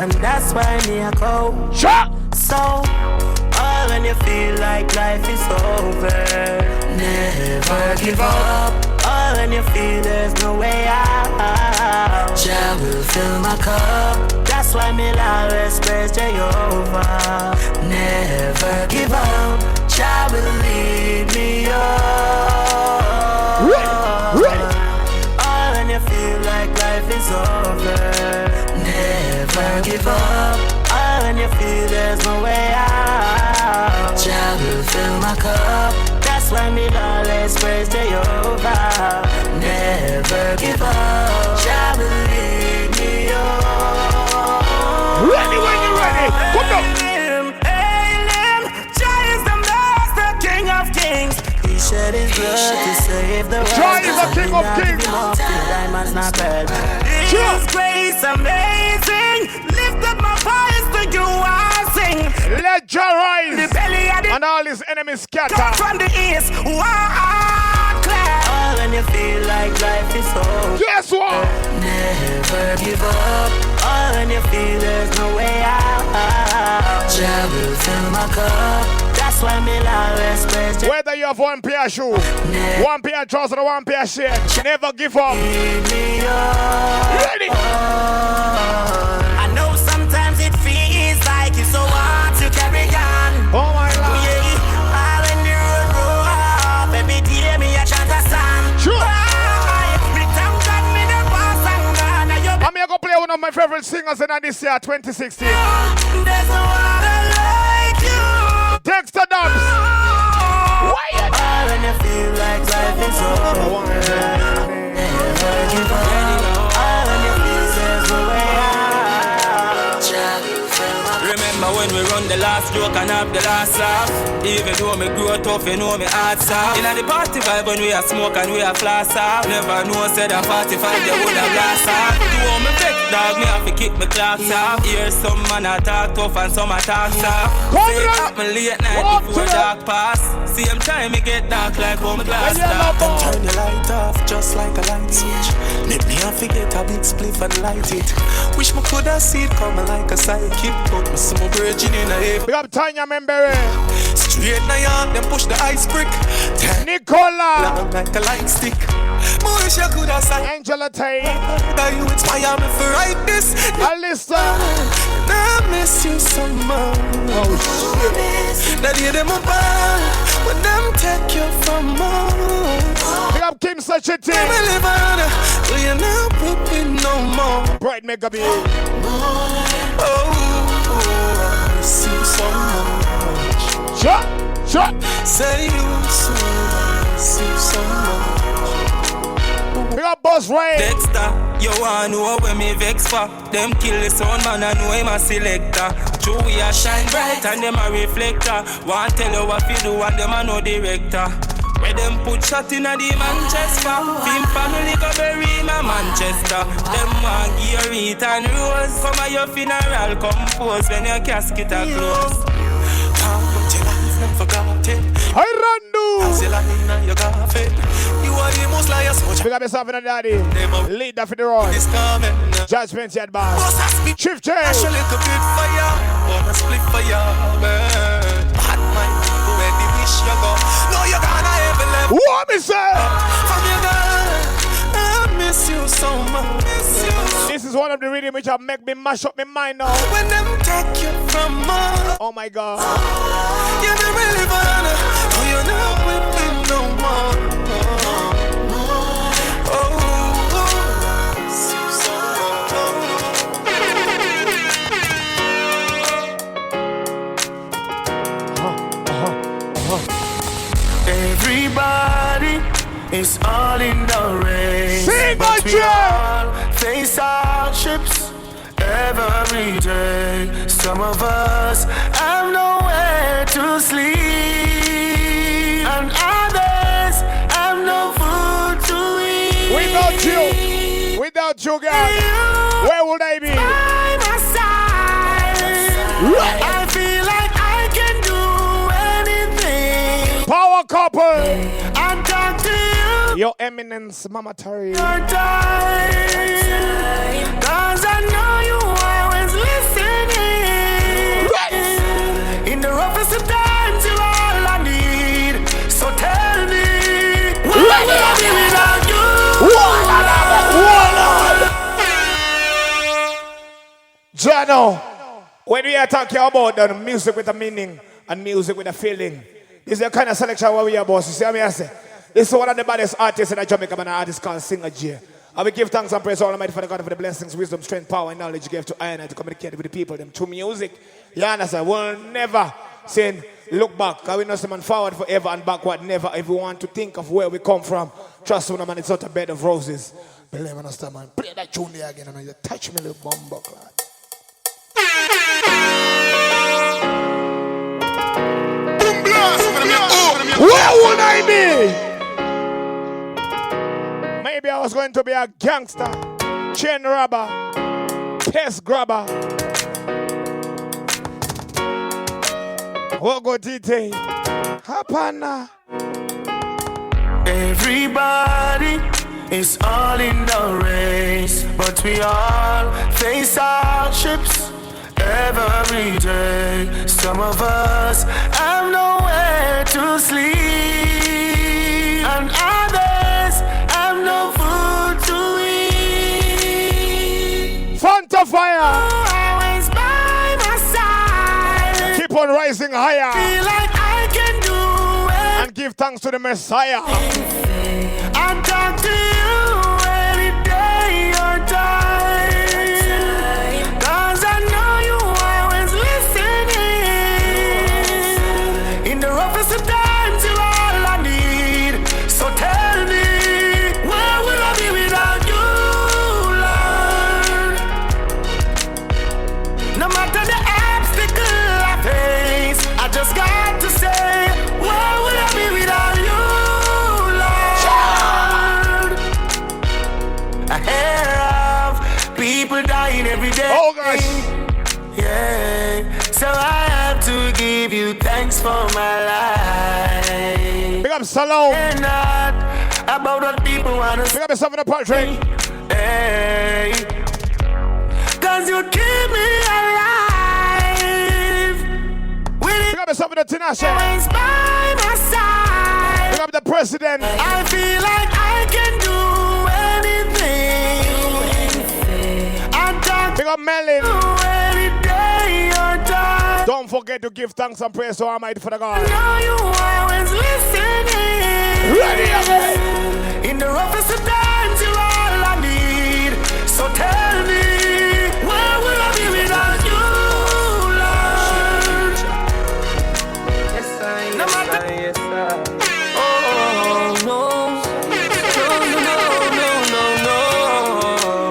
And that's why me a go. Shut. So, all when you feel like life is over, never give up. All when you feel there's no way out, Jah will fill my cup. That's why me always praise Jehovah. Never give up. Jah will lead me on. All when you feel like life is over, never give up. All when you feel there's no way out, Jah will fill my cup. That's why me always praise Jehovah. Never give up. Jah will lead me on. Ready when you're ready. Come on. Hail him. Jah is the master, King of kings. He shed his blood to save the world. Jah is the King of kings. Diamonds not red. His grace amazing. Lift up my voice to you, I sing. Let Jah rise. The belly of the and all his enemies scatter. come from the east. All when you feel like life is over. Guess what? Never give up. All when you feel there's no way out, Jah will fill my cup. That's why me always praise Jah. Whether you have one pair of shoe, one pair of trousers, or one pair of shirt, never give up. Ready? I know sometimes it feels like it's so hard to carry on. Oh my God. Yeah, when you roll up, every day me a chant a song. Sure. Me thank God me the boss and God. Now you I'm gonna play one of my favorite singers in this year, 2016. there's no other like you. Dexter Dubs. When you feel like life is over, never give up. When you feel there's no way out, Jah will fill my cup. remember when we run the last joke and have the last laugh. Even though me grow tough, you know me heart soft. In the party vibe when we a smoke and we a floss off. Never know said a 45 they would have blast off. You want me vex dog, me have to kick my clocks off. Hear some man a talk tough and some a talk soft. Say it up me late night before dark pass. Same time me get dark like home glass dark. Then turn the light off just like a light switch. Let me have to get a big spliff and light it. Wish me could have seen it coming like a sidekick, but me see my virgin in a heaven. Big up Tanya member. Straight na yard, then push the ice brick. Nicola. Long like a light stick. More wish you could have said Angela Tate. that you inspire me for write this. Alyssa. I miss you so much. Oh shit. That you them above, when them take you from us. Big up Kim such a thing. Never live on, will you not with me no more? Bright Mega B. Oh, I miss you so much. Shut. Say you so much, miss you so much. Big up Boss Ray. Dexter, you wanna know when me vex for? Them kill the sound man, I know him a selector. True we a shine bright and them a reflector. Want tell you what you do and them a no director. Where them put shot in a the Manchester. Film family go bury my Manchester. Them want give you wreath and rose. Come at your funeral compose when your casket a close. Never forgot it. Hi Randu. As you lie in your coffin, you are the most liars. Big up yourself and a daddy. Lead that for the road. This coming. Judgement yet boss. Shift change. I shall little bit fire. Wanna split fire. Bad mind people where they wish you go. No, you're gonna ever left. What me say? From your girl, I miss you so much. This is one of the rhythm which have make me mash up my mind now. When them take you from us. Oh my God. You never live on. Oh, you're not with me no more. Everybody is all in the race. Sing but we it, all face hardships every day. Some of us have nowhere to sleep, and others have no food to eat. Without you guys, where would I be? By my side, I feel like I can do anything. Power couple. I talk to you. Your Eminence, Mama Tari. Your time, 'cause I know you always listening. Right. In the roughest of times, you're all I need. So tell me, where will I be without you? Jano, when we are talking about the music with a meaning and music with a feeling, this is the kind of selection where we are, boss. You see what I say? This is one of the baddest artists in Jamaica, an artist called Singer J. I will give thanks and praise Almighty for the God for the blessings, wisdom, strength, power, and knowledge you gave to I and I to communicate with the people, them through music. You understand? We'll never say, look back. I will not say man forward forever and backward never. If we want to think of where we come from, trust me, man, it's not a bed of roses. Believe me, understand, man. Play that tune there again and you touch me, little bumbo clad. Where would I be? Maybe I was going to be a gangster, chain robber, pest grabber. What go detail? Hapana. Everybody is all in the race, but we all face hardships every day. Some of us have nowhere to sleep, and others have no food to eat. Fanta fire. Always by my side. Keep on rising higher. Feel like I can do it. And give thanks to the Messiah. I talk to you any day or time, 'cause I know you always listening. In the roughest of times, you're all I need. So tell me, where will I be without you, Lord? No matter the obstacle you thanks for my life. Big up Salome. And not about what people wanna say. Big up yourself in the portrait. Hey, cause you keep me alive. Big up yourself in the Tinashe. Always by my side. Big up the president. I feel like I can do anything. I talk Big up Melin. any day or time. Don't forget to give thanks and praise to Almighty for the God. I know you always listening. Ready again. In the roughest of times, you're all I need. So tell me, where will I be without you, Lord? Yes, no matter. Yes, oh, no.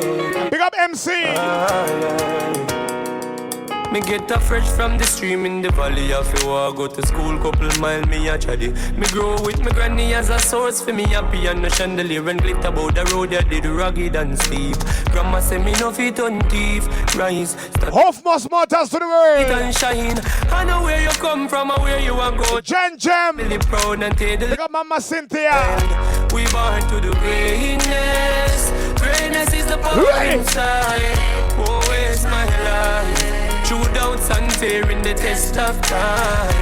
No. Big up MC. Me get a fresh from the stream in the valley. I feel I go to school, couple mile me a chatty. Me grow with me granny as a source for me happy and no chandelier and glitter about the road that did rugged and steep. Grandma say me no fit on thief. Rise, start Hoffmas Motors to the world. and shine. I know where you come from and where you want go. Jem. Really proud and take the Big up Mama Cynthia. we born to do greatness. Greatness is the power Right. inside. Oh, where's my life? True doubts and fear in the test of time.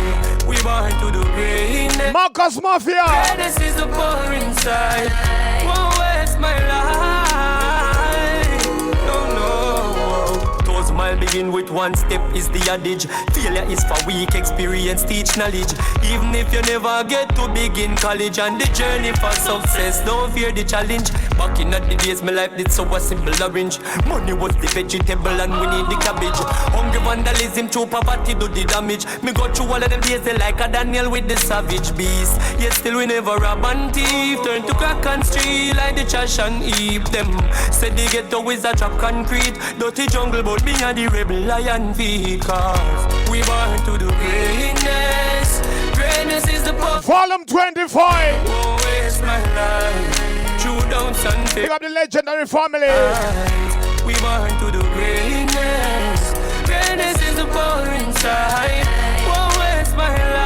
We born to do greatness. Marcus Mafia. Greatness is the power inside. Oh, where's my life? No, no. Those miles begin with one step is the adage. Failure is for weak experience, teach knowledge. Even if you never get to begin college and the journey for success, don't fear the challenge. Back in the days, my life did so a simple orange. Money was the vegetable and we need the cabbage. Hungry vandalism, true poverty do the damage. Me go through all of them days, they like a Daniel with the savage beast. Yet still we never rob and thief. Turn to crack and street like the trash and heap them. Said the ghetto is a trap concrete. Dirty jungle, but me and the rebel lion feet. Cause we born to do greatness. Greatness is the power. Volume 25. Oh, where's my life? True down Sunday. Big up the legendary family. We born to do greatness. Greatness is the power inside. Oh, where's my life?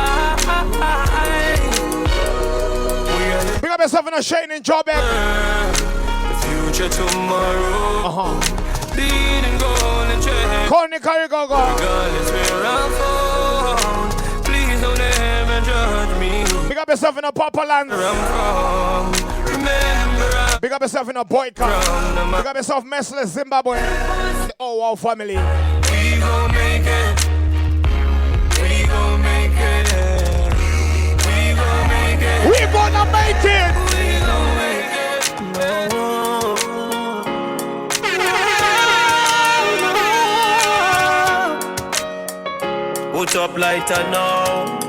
Big up yourself in a shining job. The future tomorrow. Bleeding gold and treasure. Connie Carigogo. Regardless where I'm from, please don't ever judge me. Big up yourself in a Papa Land. Where I'm from, remember I'm Big up yourself in a Boyka. Big up yourself, Messless Zimbabwe. The wow family. We gon' make it. We gon' make it. We gon' make it. We gonna make it. We gon' make it. Put up lighter now.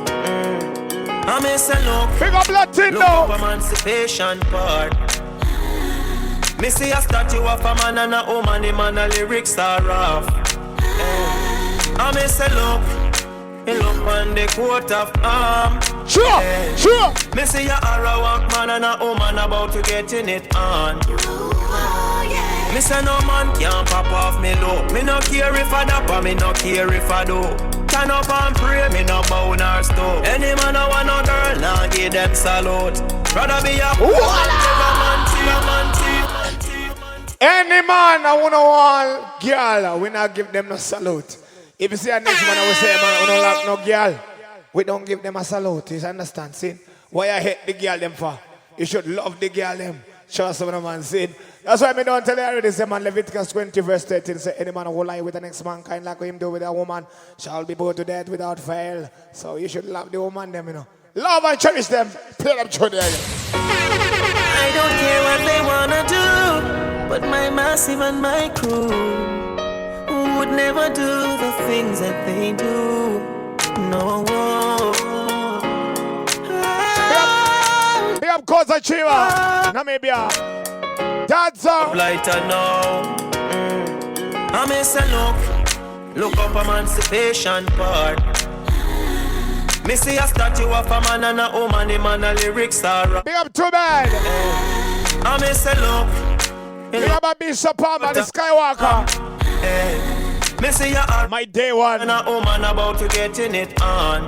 I miss a look. Big up Look Latino. up emancipation part. Me see a statue of a man and a woman. The man a lyrics are rough. I miss a look. He look on the coat of arm. Sure, sure. Me see a Arawak man and a woman about to getting it on. Me say no man can't pop off me low. Me no care if I dap or me no care if I do. Turn up and pray, me no bow nor stove. Any man I want no girl, nah give them salute. Rather be a Any man I wanna want girl, we not give them no salute. If you see a next man, I will say, man, we don't like no girl. We don't give them a salute. You understand? See? Why I hate the girl them for? You should love the girl them. Show us what a man said. That's why I don't tell you already, say man, Leviticus 20 verse 13, say any man who lie with the next man, kind like him do with a woman, shall be put to death without fail. So you should love the woman them, you know. Love and cherish them. Play them through there. I don't care what they wanna do, but my massive and my crew would never do the things that they do. No. Big up Koza Chiva, Namibia. Dancer. Lighter now. I miss a look up emancipation part. Me see a statue of a man and a woman, the man a lyrics are. Big up Too Bad. I miss a look. Big up a Bishop Palmer, the Skywalker. Me say you are My day one. and a woman about to getting it on.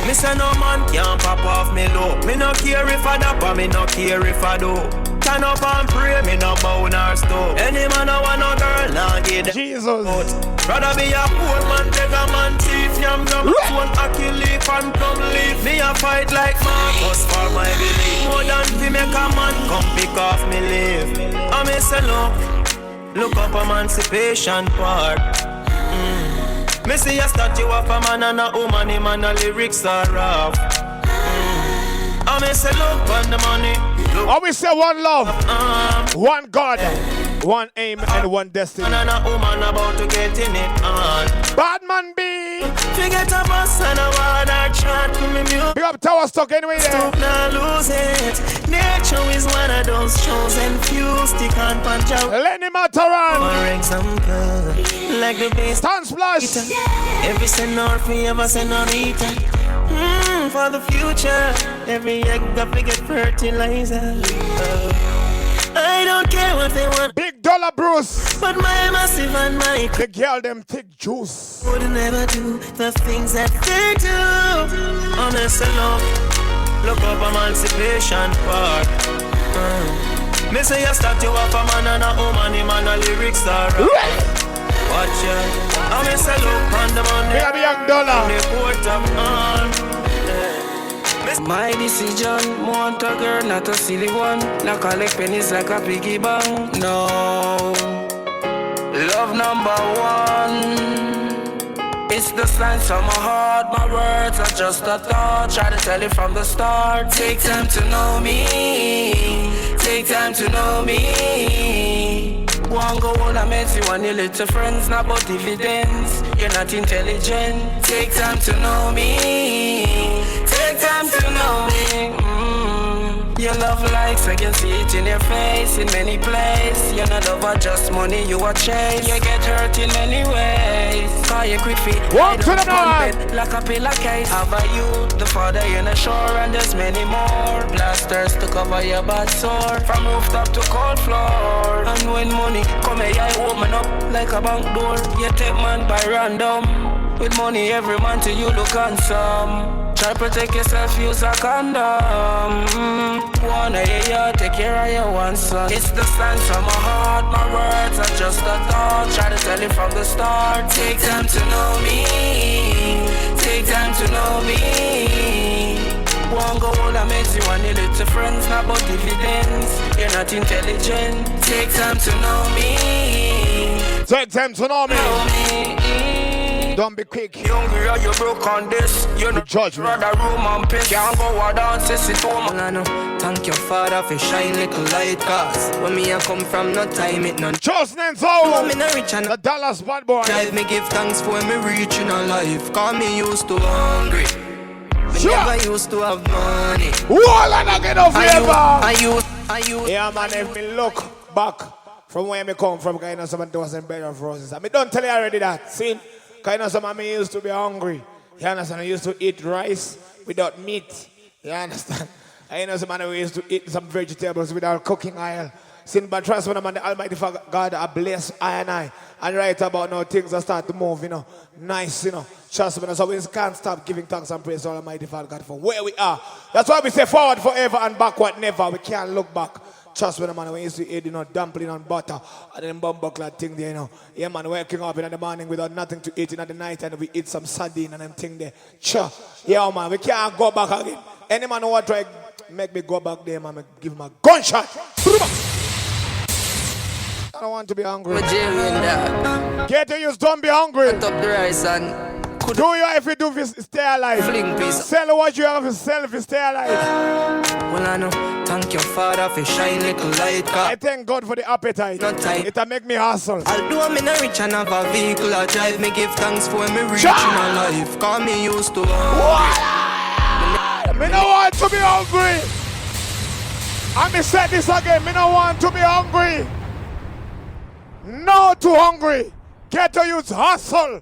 Me say no man can't pop off me low. Me no care if I dap or me no care if I do. Turn up and pray, me no bow nor stove. Any man I want no girl, nah get them Jesus. out. Rather be a poor man, take a man thief. Yam yam, one ackle leaf and plum leaf. Me a fight like Marcus for my belief. More than to make a man come pick off me leave. I me say look up Emancipation Park. Me see a statue of a man and a woman, him and the lyrics are rough. I me say look on the money. I we say one love, one God, one aim and one destiny. And a woman about to get in it on. Bad man be. Forget a bus and a water chat to me music. Big up Tower Stock anyway there. Stop now lose it. Nature is one of those chosen few. Stick and punch out. Lenny Mataran. For example, like the bass Tan Splash. every senorita, ever senorita. For the future, every egg got to get fertilizer. I don't care what they want, Big Dollar Bruce. but my massive and my The girl them thick juice. would never do the things that they do. Honest look up Emancipation Park. Me say a statue of a man and a woman, him and the lyrics are right. Watch out, I me say look on the money. Big up Young Dollar. The court of on. My decision, want a girl, not a silly one. Not collect pennies like a piggy bank. No, love number one. It's the signs from my heart. My words are just a thought. Try to tell it from the start. Take time to know me. Take time to know me. One go all I met you and your little friends. Not about dividends. You're not intelligent. Take time to know me. Take time to know me. Your love likes, I can see it in your face. In many places. You're not over just money, you are chase. You get hurt in many ways. Call you quick feet. Walk to the man. Like a pillar case. Have a youth, the father in the shore, and there's many more. Blasters to cover your bad sore. From rooftop to cold floor. And when money come here, I open up like a bank door. You take man by random. With money every month till you look handsome. Try protect yourself, use a condom. Wanna hear you, take care of your one son. It's the signs from my heart, my words are just a thought. Try to tell it from the start. Take time to know me. Take time to know me. One go all I met you and your little friends. Not about dividends. You're not intelligent. Take time to know me. Take time to know me. Know me. Don't be quick. You hungry or you broke on this? You know Judgment. rather room and piss. Can't go a dance, it's it home. I know. Thank your father for shine little light. Cause when me I come from, no time it none. Judgment Me Zone. no rich and The Dallas bad boy. drive me give thanks for me reaching a life. Cause me used to hungry. Me Sure. never used to have money. Wall and I get off I flavor. used. Yeah, man, if me look back from where me come from, kind of someone wasn't better for us. I mean, don't tell you already that. See? Kind of someone me used to be hungry. You understand? I used to eat rice without meat. You understand? I know someone who used to eat some vegetables without cooking oil. Sin, but trust me, man, the Almighty God, I bless I and I. And right about now, things are start to move, you know. Nice, you know. Trust me, so we can't stop giving thanks and praise to Almighty Father God for where we are. That's why we say forward forever and backward never. We can't look back. Trust me, man, we used to eat, you know, dumpling and butter and then bumbuckler thing there, you know. Yeah, man, waking up in the morning without nothing to eat in the night and we eat some sardine and them thing there. Sure. Yeah, man, we can't go back again. Any man who want to try make me go back there, man, I give him a gunshot. I don't want to be hungry. Get to use, don't be hungry. Up the rice and Do you if you do this, stay alive. fling piece. Sell what you have to sell if you stay alive. Well, I know. Thank your father for shine little light. I thank God for the appetite. Not tight. It'll make me hustle. Although me not rich and have a vehicle I drive, me give thanks for me reaching a life. Cause me used to Me don't want to be hungry. And me say this again. Me don't want to be hungry. No too hungry. Get to use hustle.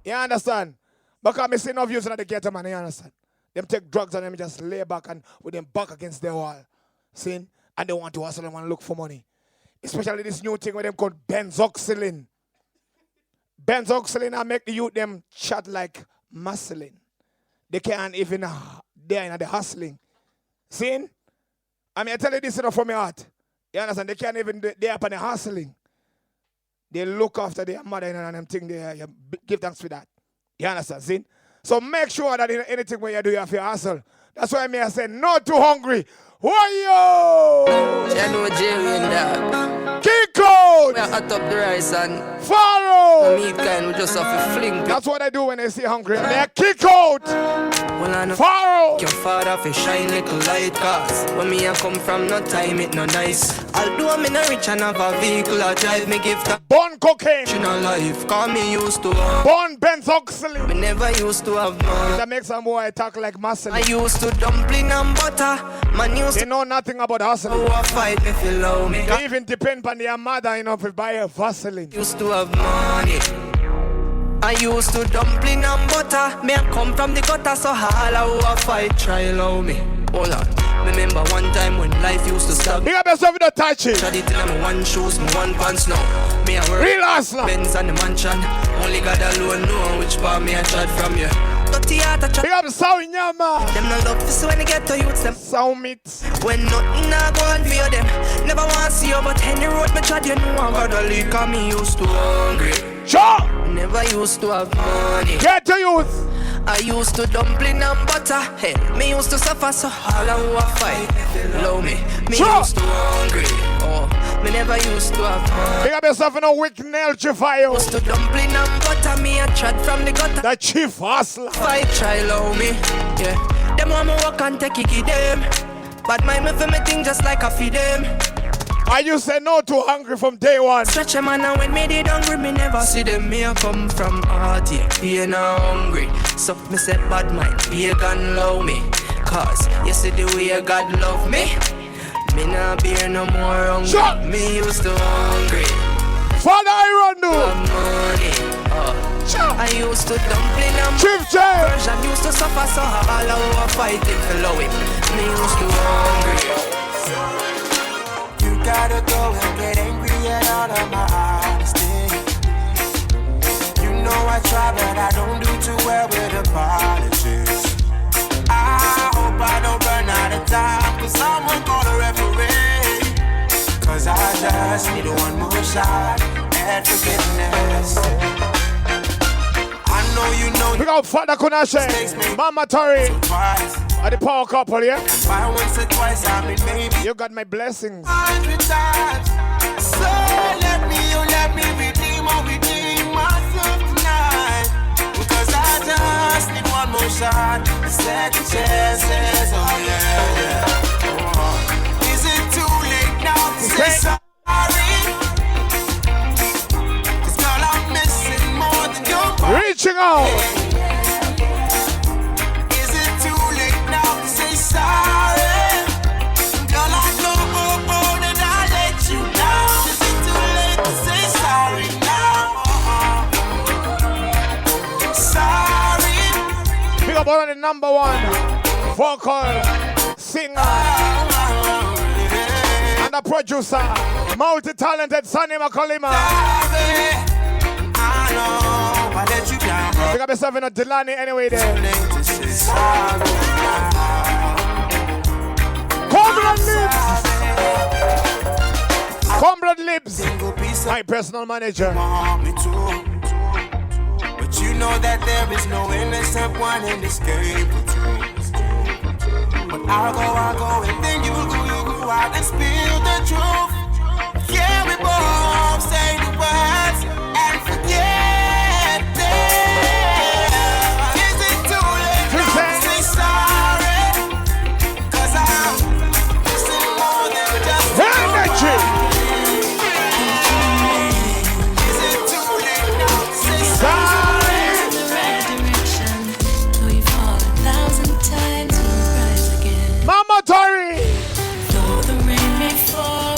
You understand? Because me see enough use in the ghetto, man. You understand? Them take drugs and them just lay back and with them back against the wall. See? And they want to hustle and want to look for money. Especially this new thing where them called benzoxylin. Benz Oxley now make the youth them chat like muscling. They can't even they're in the hustling. See? I mean, I tell you this from my heart. You understand? They can't even, they're up on the hustling. They look after their mother and them thing there. You give thanks for that. You understand? See? So make sure that in anything when you do, you have to hustle. That's why I say, not too hungry. Why yo? Hello, Jerry and Dog. Kick out! We are hot up the rice and Pharaoh! meat kind, we just have to fling. That's what I do when they see hungry. They kick out! Well, I know Pharaoh! your father fi shine little light cars. When me a come from, no time it no nice. Although me no rich and have a vehicle, I drive me give that Born cocaine! in a life. Cause me used to Born Benz Oxley! me never used to have money. That makes some boy talk like muscle. I used to dumpling and butter. Man used They know nothing about hustling. to fight me if you love me. They even depend on their mother, you know, to buy a Vaseline. Used to have money. I used to dumpling and butter. Me I come from the gutter, so all I who fight try love me. Hold on. Remember one time when life used to stop. Big up yourself with the touchy. Shot it in my one shoes, my one pants now. Me I work Real hustler. Benz and the mansion. Only God alone know which part me I chat from you. Dirty heart I chat. Big up Sound Nyama. Them no love this when they get to youths them. Sound meat. When nothing I go on for them. Never want to see you, but any road me chat you know I'm gonna leak. Cause me used to hungry. Sure. Never used to have money. Get to youth. I used to dumpling and butter. Hey, me used to suffer, so all I who a fight. Love me. Me Sure. used to hungry. Oh, me never used to have money. Big up yourself in a wick nail Chifayo. Used to dumpling and butter. Me a chat from the gutter. The chief hustler. Fight, try love me. Yeah, them want me walk and take it them. But my me for me thing just like I feed them. I used to say no to hungry from day one. Stretch them and when me did hungry, me never see them. Me a come from heart, yeah, being hungry. So me say bad mind, pagan love me. Cause you see the way God love me. Me not beer no more hungry. Sure. Me used to hungry. Father I run do. Money. Sure. I used to dumpling and Chief J. version used to suffer, so all I who fighting for love it. Me used to hungry. Gotta go and get angry at all of my honesty. You know I try, but I don't do too well with apologies. I hope I don't run out of time, cause someone call a referee. Cause I just need one more shot at forgiveness. I know you know. Big up Father Kunashe. Mama Tori. At the power couple, yeah? Why once or twice, I mean maybe You got my blessings. 100 times. So let me redeem myself tonight. Because I just need one more shot. Second chances, oh yeah. Oh. Is it too late now to say sorry? Cause girl, I'm missing more than your body. Reaching out. Sorry, girl, I know that I let you down. Is it too late to say sorry now? Sorry. Big up on the number one vocal singer and the producer, multi-talented Sonny Makolima. I know I let you down. Big up yourself in a Delani anyway there. Cornbread Lips, my personal manager. But you know that there is no innocent one in this game. But I'll go, and then you go out and spill the truth. Yeah, we both say the words and forget them. Is it too late now to say sorry? 'Cause I'm missing more than just energy. Mama Tori! Though the rain may fall,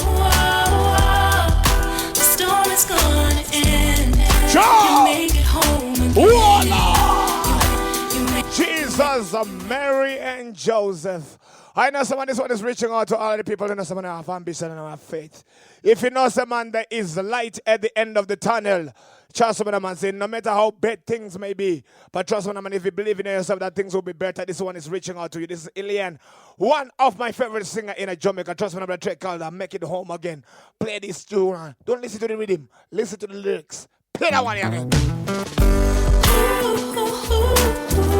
the storm is gonna end. You make it home again. Jesus, Mary and Joseph. I know someone, this one is reaching out to all the people who know someone have ambition and have faith. If you know someone there is light at the end of the tunnel, Trust me, man, saying no matter how bad things may be, but trust me, man, if you believe in yourself that things will be better, this one is reaching out to you. This is Ilian, one of my favorite singers in Jamaica. Trust me, I'm a track called Make It Home Again. Play this tune. Don't listen to the rhythm. Listen to the lyrics. Play that one again.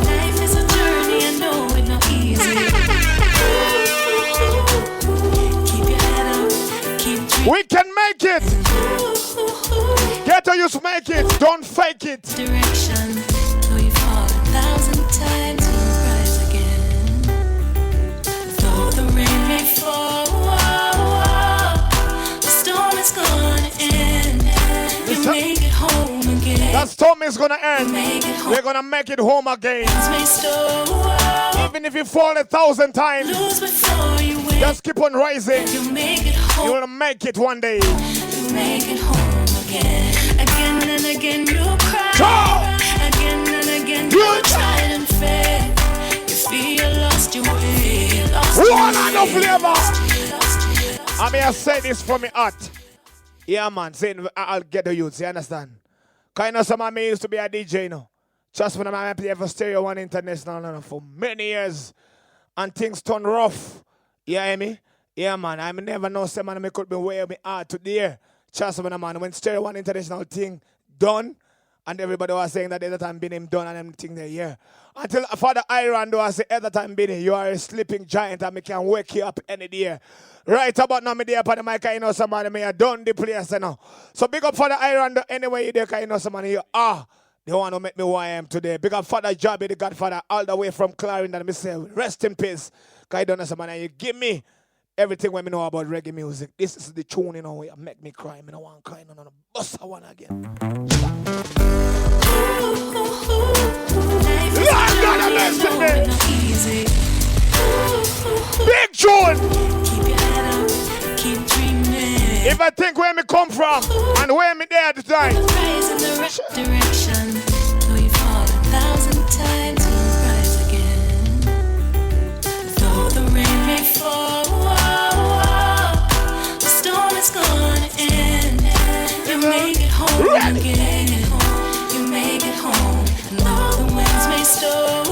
Life is a journey, I know it's not easy. Keep your head up, keep dreaming. We can make it. Get to use make it. Don't fake it. Direction, though you fall 1,000 times, you'll rise again. Though the rain may fall, the storm is gonna end. You make it home again. That storm is gonna end. We're gonna make it home again. Even if you fall 1,000 times, just keep on rising. You make it home. You're gonna make it one day. You make it home again. Again and again you cry. Again and again you tried and failed. You feel lost your way. One and no flavor. I mean, I say this from my heart. Yeah, man, saying I'll get the youths, you understand? Because you know, some of me used to be a DJ, you know. Just when I play for Stereo One International for many years. And things turn rough. You hear me? Yeah, man, I never know someone me could be where me are today. Just when man, when Stereo One International thing done, and everybody was saying that the other time Benny done and everything there, yeah. Until Father Iron do I say other time Benny, you are a sleeping giant and me can wake you up any day. Right about now, me there upon the mic, you know somebody me done the place, you know. So big up Father Iron anyway you there, you know somebody you are the one who make me who I am today. Big up Father Jobby, the Godfather, all the way from Clarendon, and me say, rest in peace. Because you don't know somebody, you give me everything when me know about reggae music. This is the tune, you know, it make me cry. Me no want to cry, no, bust a one again. Lord God have mercy me. Big tune. Keep your head up, keep dreaming. If I think where me come from and where me there at the time. Rise in the right direction. Though you fall 1,000 times, you'll rise again. Though the rain may fall, the storm is gonna end. You make it home again. You make it home. And though the winds may storm,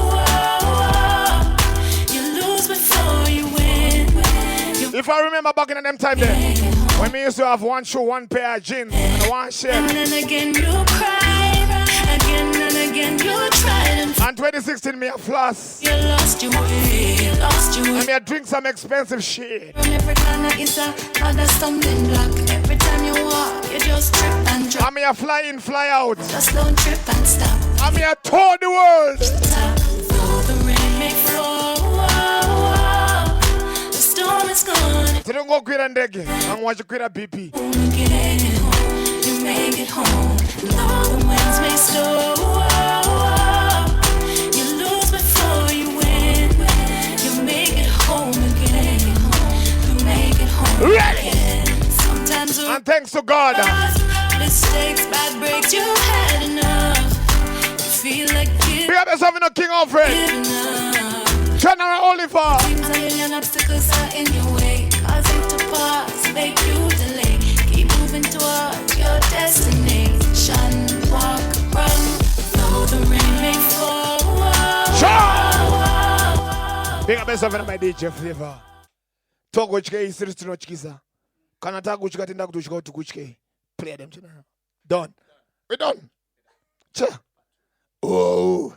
you lose before you win. If I remember back in them time there, when we used to have one shoe, one pair of jeans, and one shirt. Again and again you cried. Again and again you tried. And 2016 me a floss. You lost your way, lost your way. And me a drink some expensive shit. From every corner is another stumbling block. Every time you walk, you just trip and drop. And me a fly in, fly out. Just don't trip and stop. And me a tour the world. Though the rain may fall, the storm is gone. So don't go quit and dig and watch you quit a BP. Home again, you make it home. Though the winds may slow, you lose before you win. You make it home again. You make it home again. Sometimes and thanks to God. Mistakes, bad breaks, you had enough. You feel like giving Be up yourself in a king offering. up. General Oliver. Seems a million obstacles are in your way, causing to pause, make you delay. Keep moving towards your destination. Walk, run, though the rain may fall. Big up yourself in my DJ flavor. Talk which K is to no chiza. Can I talk which got in that to go to which K? Play them to now. Done. We're done. Cha. Oh.